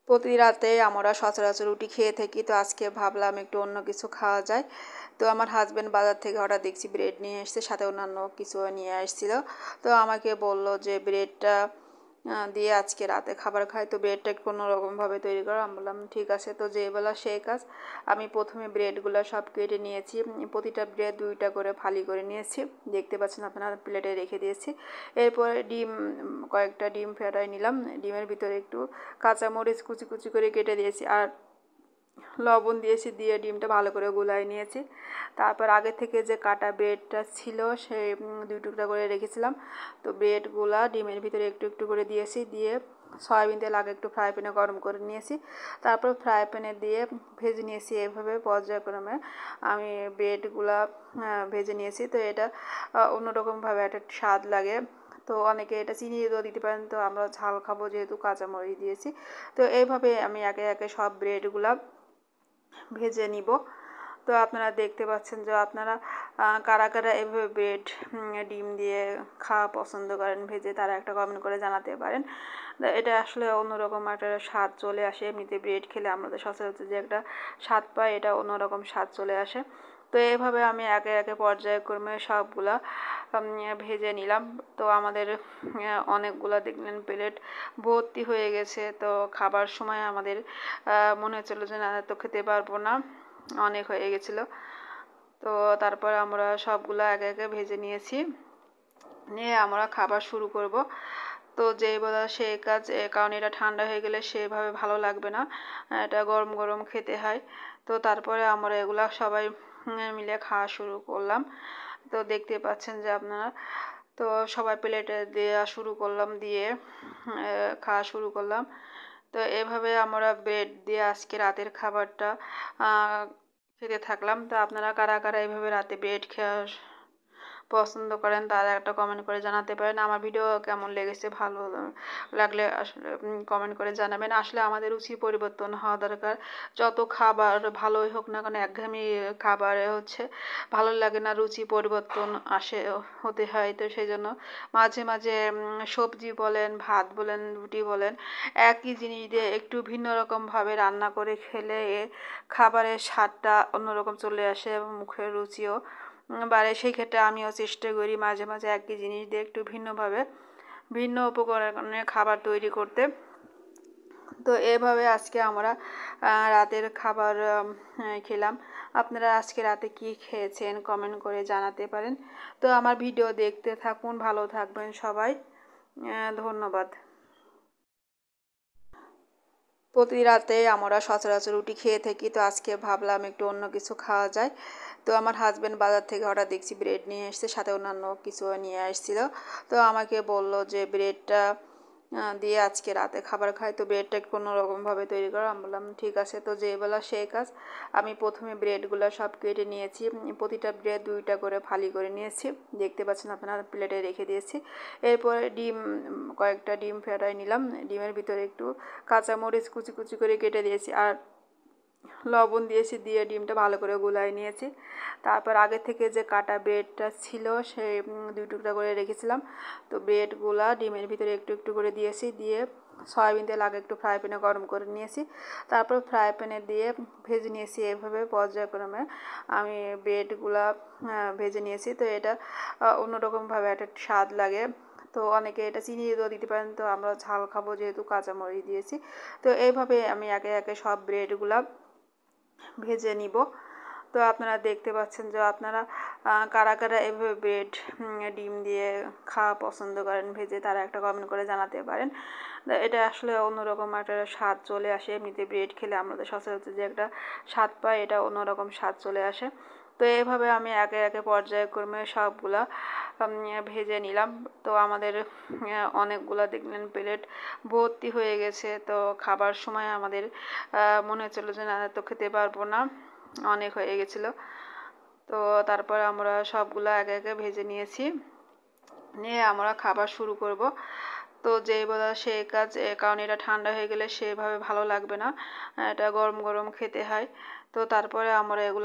প্রতি রাতে আমরা সচরাচর রুটি খেয়ে থাকি, তো আজকে ভাবলাম একটু অন্য কিছু খাওয়া যায়। তো আমার হাজব্যান্ড বাজার থেকে হঠাৎ দেখছি ব্রেড নিয়ে এসছে, সাথে অন্যান্য কিছু নিয়ে আসছিল। তো আমাকে বলল যে ব্রেডটা দিয়ে আজকে রাতে খাবার খাই, তো ব্রেডটা একটু অন্যরকমভাবে তৈরি করো। আমি বললাম ঠিক আছে। তো যে বেলা সেই কাজ, আমি প্রথমে ব্রেডগুলো সব কেটে নিয়েছি। প্রতিটা ব্রেড দুইটা করে ফালি করে নিয়েছি, দেখতে পাচ্ছেন আপনারা, প্লেটে রেখে দিয়েছি। এরপরে কয়েকটা ডিম ফেটাই নিলাম। ডিমের ভিতরে একটু কাঁচামরিচ কুচি কুচি করে কেটে দিয়েছি, আর লবণ দিয়েছি, দিয়ে ডিমটা ভালো করে গুলাই নিয়েছি। তারপর আগে থেকে যে কাটা ব্রেডটা ছিল সেই 2 টুকরা করে রেখেছিলাম। তো ব্রেডগুলা ডিমের ভিতরে একটু একটু করে দিয়েছি, দিয়ে সয়াবিন তেল আগে একটু ফ্রাই প্যানে গরম করে নিয়েছি। তারপর ফ্রাই প্যানে দিয়ে ভেজে নিয়েছি। এভাবে পর্যায়ক্রমে আমি ব্রেডগুলা ভেজে নিয়েছি। তো এটা অন্যরকমভাবে একটা স্বাদ লাগে। তো অনেকে এটা চিনি দিয়েও দিতে পারেন, তো আমরা ঝাল খাবো যেহেতু কাঁচামরিচ দিয়েছি। তো এইভাবে আমি একে একে সব ব্রেডগুলা ভেজে নিব। তো আপনারা দেখতে পাচ্ছেন যে আপনারা কারা কারা এভাবে ব্রেড ডিম দিয়ে খাওয়া পছন্দ করেন ভেজে, তারা একটা কমেন্ট করে জানাতে পারেন। এটা আসলে অন্যরকম একটা স্বাদ চলে আসে। এমনিতে ব্রেড খেলে আমাদের সচরাচর যে একটা স্বাদ পাই, এটা অন্যরকম স্বাদ চলে আসে। তো এইভাবে আমি একে একে পর্যায়ক্রমে সবগুলা ভেজে নিলাম। তো আমাদের অনেকগুলা দেখলেন প্লেট ভর্তি হয়ে গেছে। তো খাবার সময় আমাদের মনে হচ্ছিল যে না, তো খেতে পারবো না, অনেক হয়ে গেছিলো। তো তারপর আমরা সবগুলো একে একে ভেজে নিয়েছি, নিয়ে আমরা খাবার শুরু করব। তো যেই বলা সেই কাজ, কারণ এটা ঠান্ডা হয়ে গেলে সেভাবে ভালো লাগবে না, এটা গরম গরম খেতে হয়। তো তারপরে আমরা এগুলা সবাই মিলে খাওয়া শুরু করলাম। তো দেখতে পাচ্ছেন যে আপনারা, তো সবাই প্লেটে দেওয়া শুরু করলাম, দিয়ে খাওয়া শুরু করলাম। তো এভাবে আমরা ব্রেড দিয়ে আজকে রাতের খাবারটা খেতে থাকলাম। তো আপনারা কারা কারা এইভাবে রাতে ব্রেড খাওয়া পছন্দ করেন তারা একটা কমেন্ট করে জানাতে পারেন। আমার ভিডিও কেমন লেগেছে, ভালো লাগলে আসলে কমেন্ট করে জানাবেন। আসলে আমাদের রুচি পরিবর্তন হওয়া দরকার। যত খাবার ভালোই হোক না কেন, একঘেয়েমি খাবারে ভালো লাগে না, রুচি পরিবর্তন হতে হয়। তো সেই জন্য মাঝে মাঝে সবজি বলেন, ভাত বলেন, রুটি বলেন, একই জিনিস দিয়ে একটু ভিন্ন রকমভাবে রান্না করে খেলে খাবারের স্বাদটা অন্যরকম চলে আসে এবং মুখের রুচিও বাড়ে। সেই ক্ষেত্রে আমিও চেষ্টা করি মাঝে মাঝে একই জিনিস দিয়ে একটু ভিন্নভাবে ভিন্ন উপকরণে খাবার তৈরি করতে। তো এভাবে আজকে আমরা রাতের খাবার খেলাম। আপনারা আজকে রাতে কি খেয়েছেন কমেন্ট করে জানাতে পারেন। তো আমার ভিডিও দেখতে থাকুন, ভালো থাকবেন সবাই, ধন্যবাদ। প্রতি রাতে আমরা সচরাচর রুটি খেয়ে থাকি, তো আজকে ভাবলাম একটু অন্য কিছু খাওয়া যায়। তো আমার হাজব্যান্ড বাজার থেকে হঠাৎ দেখছি ব্রেড নিয়ে এসছে, সাথে অন্যান্য কিছু নিয়ে আসছিল। তো আমাকে বলল যে ব্রেডটা দিয়ে আজকে রাতে খাবার খাই, তো ব্রেডটা একটু অন্যরকমভাবে তৈরি করো। আমি বললাম ঠিক আছে। তো যে বেলা সেই কাজ, আমি প্রথমে ব্রেডগুলো সব কেটে নিয়েছি। প্রতিটা ব্রেড দুইটা করে ফালি করে নিয়েছি, দেখতে পাচ্ছেন আপনারা, প্লেটে রেখে দিয়েছি। এরপরে কয়েকটা ডিম ফেটাই নিলাম। ডিমের ভিতরে একটু কাঁচামরিচ কুচি কুচি করে কেটে দিয়েছি, আর লবণ দিয়েছি, দিয়ে ডিমটা ভালো করে গুলাই নিয়েছি। তারপর আগে থেকে যে কাটা ব্রেডটা ছিল সেই 2 টুকরা করে রেখেছিলাম। তো ব্রেডগুলা ডিমের ভিতরে একটু একটু করে দিয়েছি, দিয়ে সয়াবিন তেল আগে একটু ফ্রাই প্যানে গরম করে নিয়েছি। তারপর ফ্রাই প্যানে দিয়ে ভেজে নিয়েছি। এভাবে পর্যায়ক্রমে আমি ব্রেডগুলা ভেজে নিয়েছি। তো এটা অন্যরকমভাবে একটা স্বাদ লাগে। তো অনেকে এটা চিনি দিয়েও দিতে পারেন, তো আমরা ঝাল খাবো যেহেতু কাঁচামরিচ দিয়েছি। তো এইভাবে আমি একে একে সব ব্রেডগুলা ভেজে নিব। তো আপনারা দেখতে পাচ্ছেন যে আপনারা কারা কারা এভাবে ব্রেড ডিম দিয়ে খাওয়া পছন্দ করেন ভেজে, তারা একটা কমেন্ট করে জানাতে পারেন। এটা আসলে অন্যরকম একটা স্বাদ চলে আসে। এমনিতে ব্রেড খেলে আমাদের সচরাচর যে একটা স্বাদ পাই, এটা অন্যরকম স্বাদ চলে আসে। তো এইভাবে আমি একে একে পর্যায়ক্রমে সবগুলা ভেজে নিলাম। তো আমাদের অনেকগুলা দেখলেন প্লেট ভর্তি হয়ে গেছে। তো খাবার সময় আমাদের মনে হচ্ছিলো যে না, তো খেতে পারবো না, অনেক হয়ে গেছিলো। তো তারপর আমরা সবগুলা একে একে ভেজে নিয়েছি, নিয়ে আমরা খাবার শুরু করব। তো যেই বলা সেই কাজ, কারণ এটা ঠান্ডা হয়ে গেলে সেভাবে ভালো লাগবে না, এটা গরম গরম খেতে হয়। তো তারপরে আমরা এগুলা